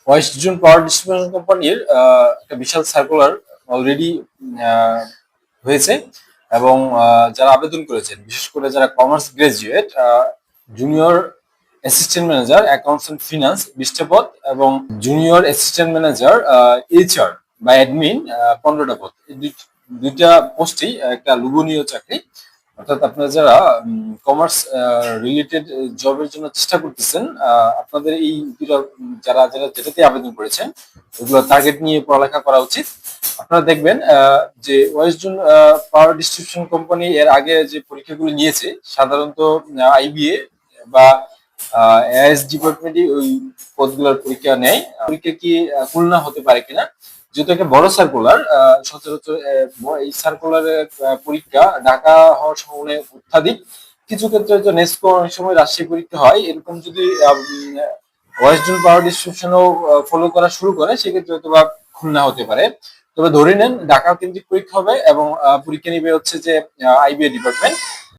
West zone power distribution কোম্পানির একটা বিশাল circular already হয়েছে এবং যারা আবেদন করেছেন, বিশেষ করে যারা commerce graduate, junior assistant manager accounts and finance 20টা পদ এবং জুনিয়র অ্যাসিস্ট্যান্ট ম্যানেজার এইচআর বা অ্যাডমিন 15টা পদ। এই দুইটা পোস্টেই একটা লোভনীয় চাকরি। অর্থাৎ আপনারা যারা কমার্স রিলেটেড জবের জন্য চেষ্টা করতেছেন, আপনাদের এই দুটো যারা যারা যেটাতে আবেদন করেছেন ওগুলো টার্গেট নিয়ে পড়ালেখা করা উচিত। আপনারা দেখবেন যে West zone power distribution company এর আগে যে পরীক্ষাগুলো নিয়েছে সাধারণত আইবিএ বা এএস ডিপার্টমেন্টই ওই পদগুলোর পরীক্ষা নেয়। পরীক্ষা কি খুলনা হতে পারে কিনা, যেহেতু একটা বড় সার্কুলার, সচরাচর এই সার্কুলারের পরীক্ষা ঢাকা হওয়ার সম্ভাবনা অত্যাধিক। কিছু ক্ষেত্রে হয়তো নেস্কো অনেক সময় রাজশাহী পরীক্ষা হয়, এরকম যদি ওয়েস্ট জোন পাওয়ার ডিস্ট্রিবিউশনও ফলো করা শুরু করে সেক্ষেত্রে হয়তো বা খুলনা হতে পারে। তবে ধরে নেন ঢাকা কেন্দ্রিক পরীক্ষা হবে এবং পরীক্ষা নিবে হচ্ছে যে আইবিএ ডিপার্টমেন্ট।